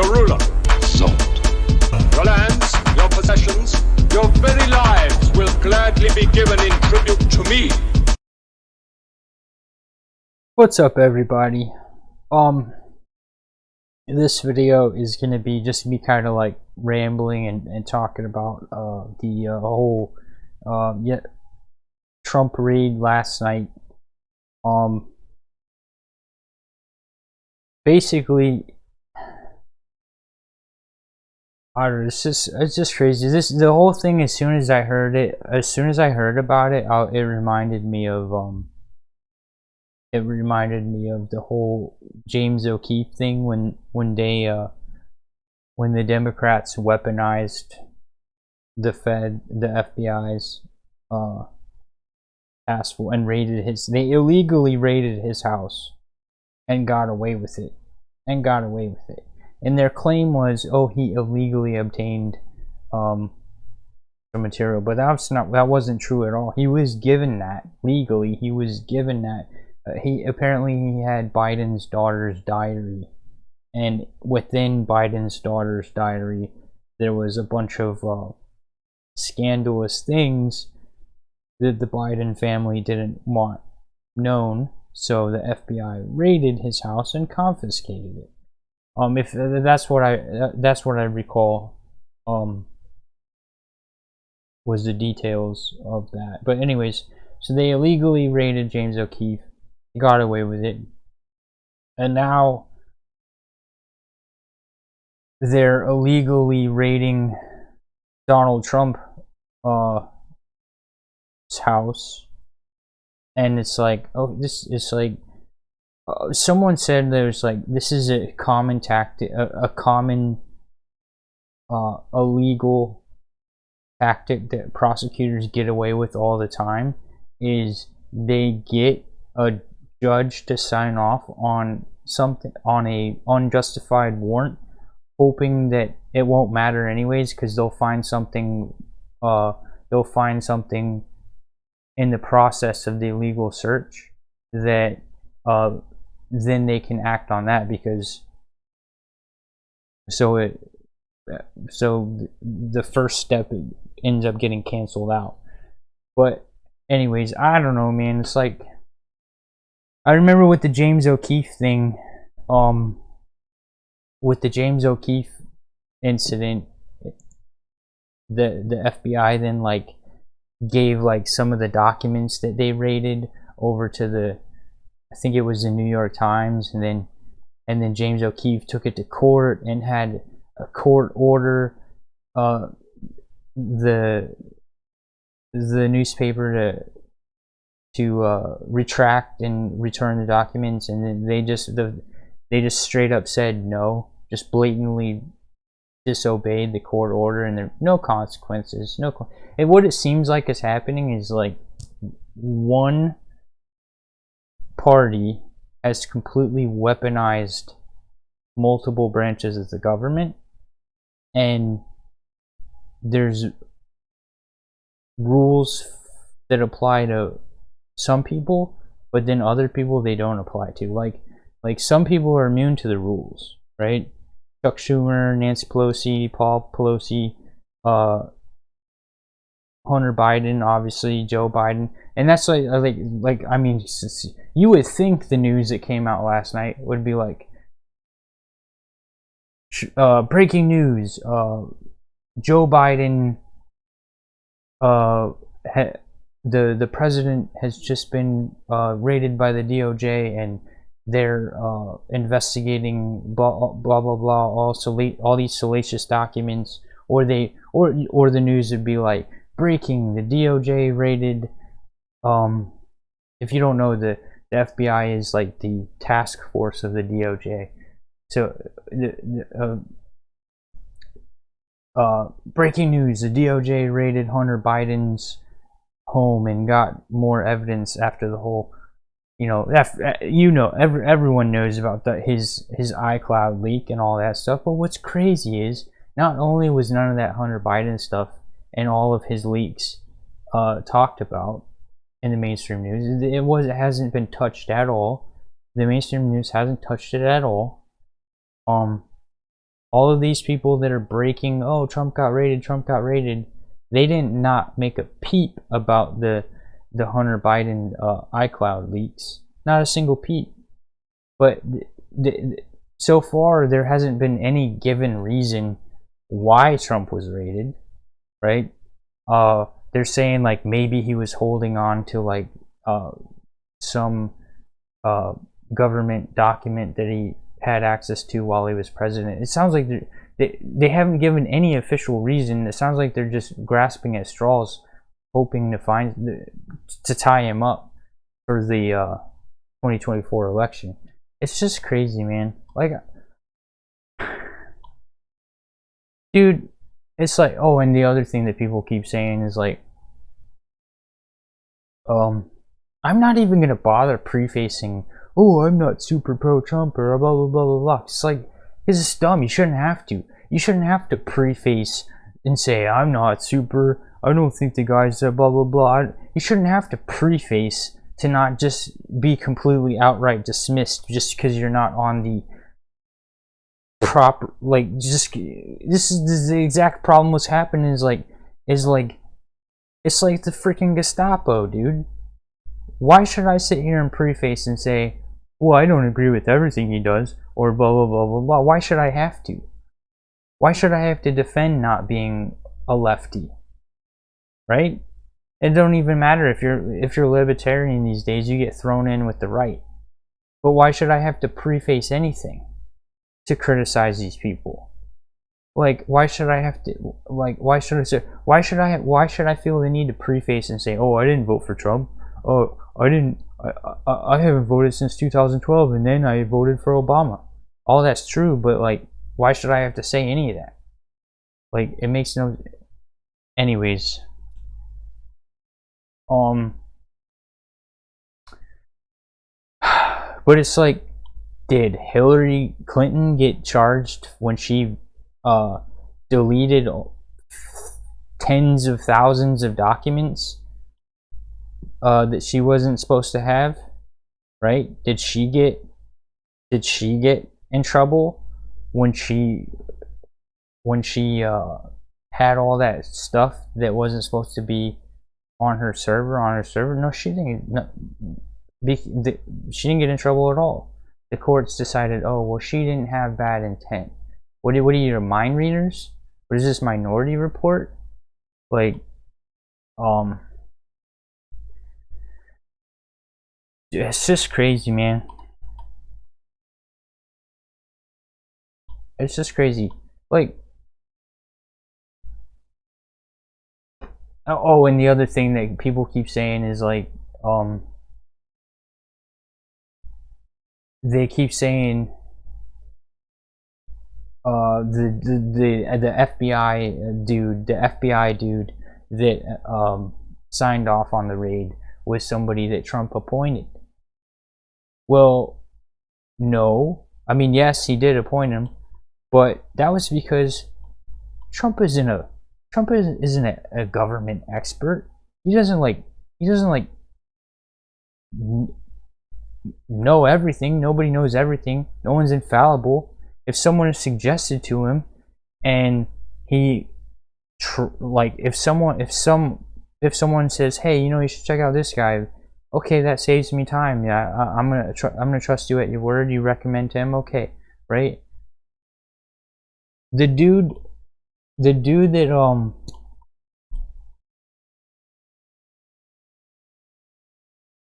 your ruler. Salt. Your lands, your possessions, your very lives will gladly be given in tribute to me. What's up, everybody? This video is gonna be kind of like rambling and talking about the whole Trump raid last night. Basically, I don't know, it's just crazy. The whole thing, as soon as I heard about it, it reminded me of the whole James O'Keefe thing when the Democrats weaponized the FBI's task force and they illegally raided his house and got away with it. And their claim was, oh, he illegally obtained the material, but that wasn't true at all. He was given that legally. He was given that. He had Biden's daughter's diary, and within Biden's daughter's diary, there was a bunch of scandalous things that the Biden family didn't want known. So the FBI raided his house and confiscated it. If that's what I recall, was the details of that. But anyways, so they illegally raided James O'Keefe, got away with it, and now they're illegally raiding Donald Trump's house. And it's like, oh, this is like, someone said there's like, this is a common tactic, a common illegal tactic that prosecutors get away with all the time, is they get a judge to sign off on something, on a unjustified warrant, hoping that it won't matter anyways, because they'll find something in the process of the illegal search that then they can act on that, because so the first step ends up getting canceled out. But anyways, I don't know, man. It's like, I remember with the James O'Keefe thing, with the James O'Keefe incident, the FBI then like gave like some of the documents that they raided over to I think it was the New York Times, and then James O'Keefe took it to court and had a court order the newspaper to retract and return the documents, and then they just straight up said no, just blatantly disobeyed the court order, and there are no consequences. And what it seems like is happening is like one party has completely weaponized multiple branches of the government, and there's rules that apply to some people, but then other people they don't apply to. Like some people are immune to the rules, right? Chuck Schumer, Nancy Pelosi, Paul Pelosi, Hunter Biden, obviously Joe Biden, and that's like I mean, you would think the news that came out last night would be like, breaking news: Joe Biden, the president has just been raided by the DOJ, and they're investigating blah blah blah blah, all these salacious documents, or the news would be like, breaking, the DOJ raided. If you don't know, the FBI is like the task force of the DOJ. So breaking news: the DOJ raided Hunter Biden's home and got more evidence after the whole, everyone knows about his iCloud leak and all that stuff. But what's crazy is, not only was none of that Hunter Biden stuff and all of his leaks talked about in the mainstream news, it hasn't been touched at all. The mainstream news hasn't touched it at all. All of these people that are breaking, oh, Trump got raided, they didn't not make a peep about the Hunter Biden iCloud leaks. Not a single peep. But so far, there hasn't been any given reason why Trump was raided, right? They're saying like maybe he was holding on to like some government document that he had access to while he was president. It sounds like they haven't given any official reason. It sounds like they're just grasping at straws, hoping to tie him up for the 2024 election. It's just crazy, man. Like, dude, it's like, oh, and the other thing that people keep saying is like, I'm not even gonna bother prefacing, oh, I'm not super pro-Trump or blah blah blah blah blah. It's like, it's dumb. You shouldn't have to. You shouldn't have to preface and say, I'm not super, I don't think the guy's blah blah blah. You shouldn't have to preface to not just be completely outright dismissed just because you're not on the proper, like, just, this is the exact problem. What's happening is like it's like the freaking Gestapo, dude. Why should I sit here and preface and say, well, I don't agree with everything he does, or blah blah blah blah blah? Why should I have to? Why should I have to defend not being a lefty? Right? It don't even matter if you're libertarian these days, you get thrown in with the right. But why should I have to preface anything to criticize these people? Like, why should I have to, like, why should I feel the need to preface and say, oh, I didn't vote for Trump. Oh, I haven't voted since 2012, and then I voted for Obama. All that's true, but like, why should I have to say any of that? Like, it makes no. Anyways, but it's like, did Hillary Clinton get charged when she deleted tens of thousands of documents that she wasn't supposed to have? Right? Did she get in trouble when she had all that stuff that wasn't supposed to be on her server? No, she didn't. She didn't get in trouble at all. The courts decided, oh, well, she didn't have bad intent. What are you, mind readers? What is this, Minority Report? Like, it's just crazy, man. It's just crazy. Like, oh, and the other thing that people keep saying is like, they keep saying the FBI dude that signed off on the raid was somebody that Trump appointed. Well, no. I mean, yes, he did appoint him, but that was because Trump isn't a government expert. He doesn't know everything. Nobody knows everything. No one's infallible. If someone is suggested to him, and he if someone says, hey, you should check out this guy, okay, that saves me time. Yeah, I'm gonna trust you at your word. You recommend him, okay, right? The dude that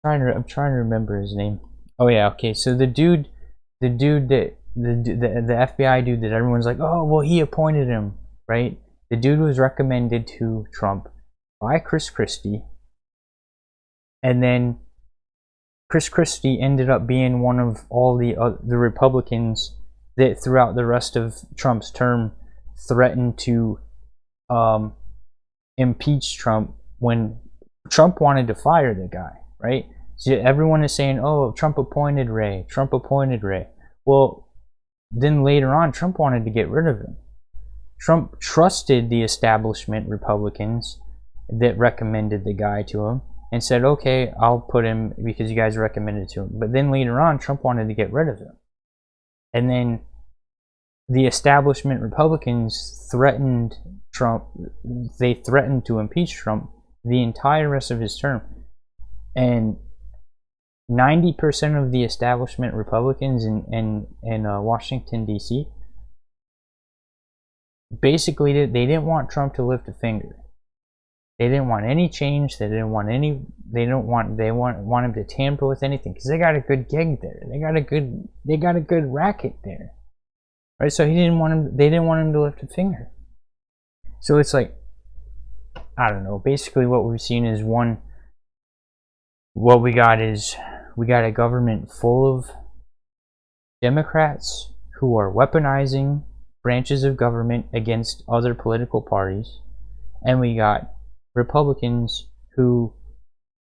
I'm trying to remember his name. Oh yeah, okay. So the dude that the FBI dude that everyone's like, oh well, he appointed him, right? The dude was recommended to Trump by Chris Christie, and then Chris Christie ended up being one of all the Republicans that throughout the rest of Trump's term threatened to impeach Trump when Trump wanted to fire the guy, right? So everyone is saying, oh, Trump appointed Ray. Well, then later on, Trump wanted to get rid of him. Trump trusted the establishment Republicans that recommended the guy to him and said, okay, I'll put him because you guys recommended it to him. But then later on, Trump wanted to get rid of him. And then the establishment Republicans threatened Trump. They threatened to impeach Trump the entire rest of his term, and 90% of the establishment Republicans in Washington D.C. basically they didn't want Trump to lift a finger. They didn't want any change. They want him to tamper with anything, because they got a good gig there. They got a good racket there, right? So they didn't want him to lift a finger. So it's like, I don't know. Basically, what we've seen is what we got a government full of Democrats who are weaponizing branches of government against other political parties, and we got Republicans who,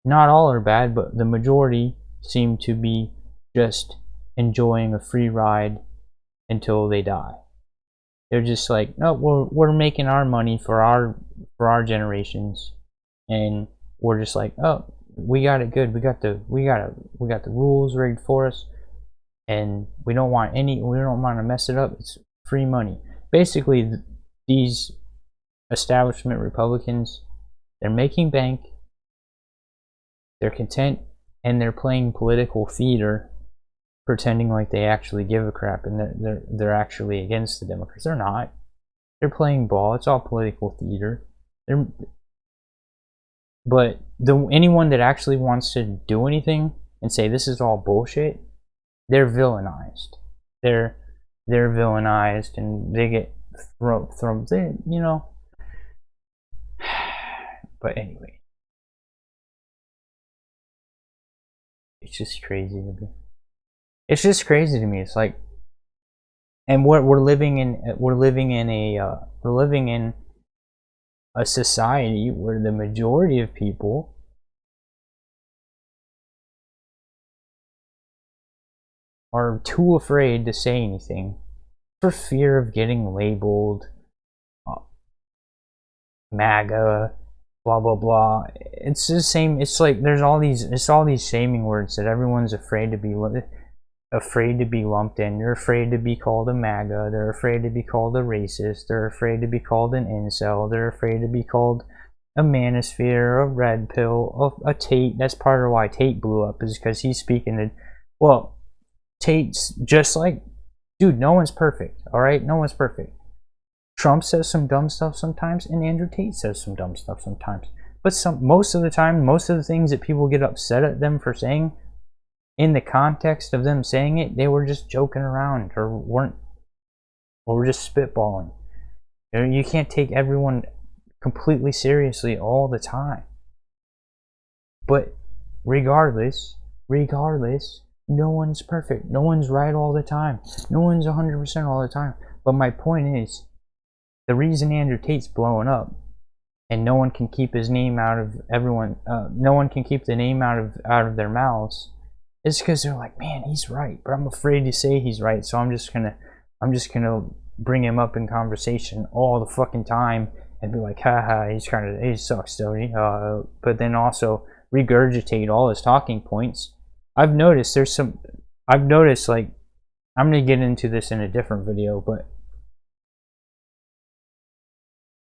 not all are bad, but the majority seem to be just enjoying a free ride until they die. They're just like, no, we're making our money for our generations, and we're just like, oh, we got it good. We got the rules rigged for us, and we don't want to mess it up. It's free money. Basically, these establishment Republicans, they're making bank, they're content, and they're playing political theater, pretending like they actually give a crap, and they're actually against the Democrats. They're not. They're playing ball. It's all political theater. But anyone that actually wants to do anything and say this is all bullshit, they're villainized. They're villainized, and they get thrown, you know. But anyway, it's just crazy to me. It's just crazy to me. It's like, and we're living in a society where the majority of people are too afraid to say anything for fear of getting labeled MAGA, blah blah blah. It's the same. It's like there's all these shaming words that everyone's afraid to be lumped in. They're afraid to be called a MAGA. They're afraid to be called a racist. They're afraid to be called an incel. They're afraid to be called a manosphere, a red pill, a Tate. That's part of why Tate blew up, is because he's speaking to, well, Tate's just like, dude, no one's perfect, all right? No one's perfect. Trump says some dumb stuff sometimes, and Andrew Tate says some dumb stuff sometimes. But most of the time, most of the things that people get upset at them for saying, in the context of them saying it, they were just joking around, or were just spitballing. You can't take everyone completely seriously all the time. But regardless, no one's perfect. No one's right all the time. No one's 100% all the time. But my point is, the reason Andrew Tate's blowing up, and no one can keep his name out of everyone, no one can keep the name out of their mouths, is because they're like, man, he's right, but I'm afraid to say he's right, so I'm just gonna bring him up in conversation all the fucking time and be like, haha, he sucks, don't he? But then also regurgitate all his talking points. I've noticed like, I'm gonna get into this in a different video, but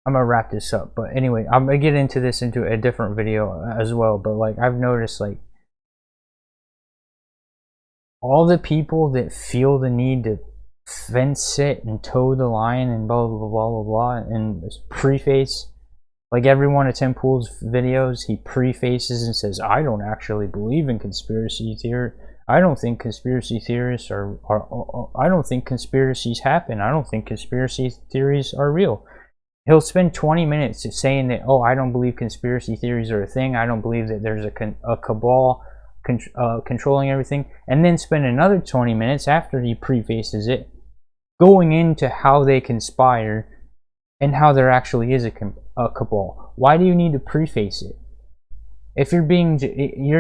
I'm gonna wrap this up. But anyway, I'm gonna get into this into a different video as well. But like, I've noticed like all the people that feel the need to fence sit and toe the line and blah blah blah blah blah and preface, like every one of Tim Pool's videos, he prefaces and says, I don't actually believe in conspiracy theory. I don't think conspiracy theorists are I don't think conspiracies happen. I don't think conspiracy theories are real. He'll spend 20 minutes saying that, oh, I don't believe conspiracy theories are a thing. I don't believe that there's a cabal controlling everything. And then spend another 20 minutes after he prefaces it going into how they conspire and how there actually is a cabal. Why do you need to preface it? If you're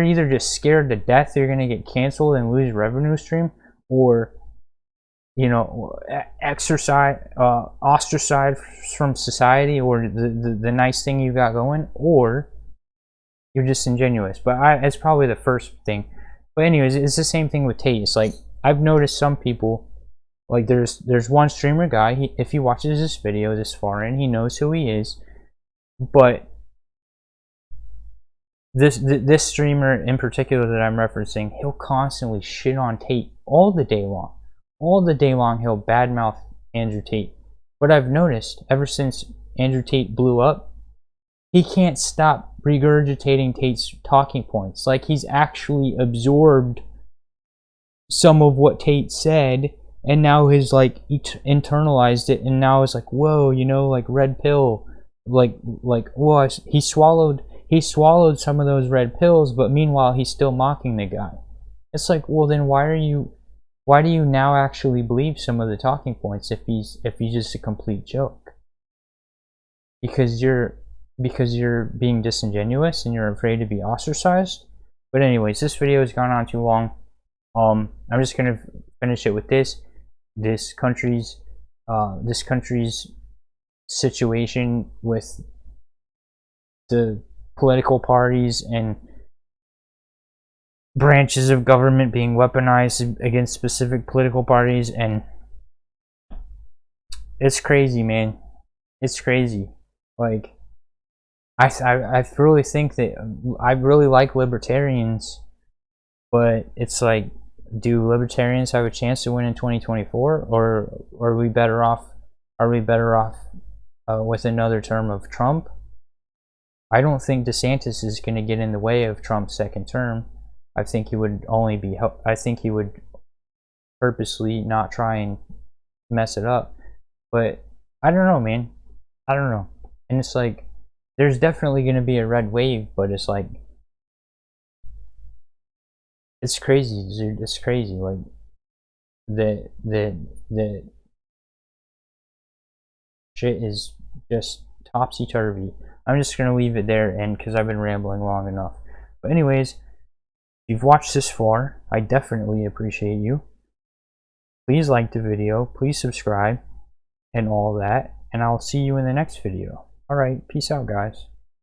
either just scared to death you're going to get canceled and lose revenue stream, or you know, ostracized from society, or the nice thing you got going, or you're disingenuous. But it's probably the first thing. But anyways, it's the same thing with Tate. It's like, I've noticed some people Like there's one streamer guy, if he watches this video this far in, he knows who he is. But this streamer in particular that I'm referencing, he'll constantly shit on Tate all the day long. All the day long he'll badmouth Andrew Tate. But I've noticed ever since Andrew Tate blew up, he can't stop regurgitating Tate's talking points. Like he's actually absorbed some of what Tate said, and now has like internalized it, and now it's like, whoa, you know, like red pill, like whoa, he swallowed some of those red pills, but meanwhile he's still mocking the guy. It's like, well, then why do you now actually believe some of the talking points if he's just a complete joke? Because you're being disingenuous and you're afraid to be ostracized. But anyways, this video has gone on too long. I'm just gonna finish it with this country's situation with the political parties and branches of government being weaponized against specific political parties, and it's crazy, man. It's crazy. Like I really think that I really like libertarians, but it's like, do libertarians have a chance to win in 2024, or are we better off with another term of Trump? I don't think DeSantis is going to get in the way of Trump's second term. I think he would purposely not try and mess it up. But I don't know, man. I don't know. And it's like, there's definitely going to be a red wave, but it's like, it's crazy, dude. It's crazy. Like the shit is just topsy-turvy. I'm just gonna leave it there, and because I've been rambling long enough. But anyways, if you've watched this far, I definitely appreciate you. Please like the video, please subscribe, and all that, and I'll see you in the next video. Alright, peace out, guys.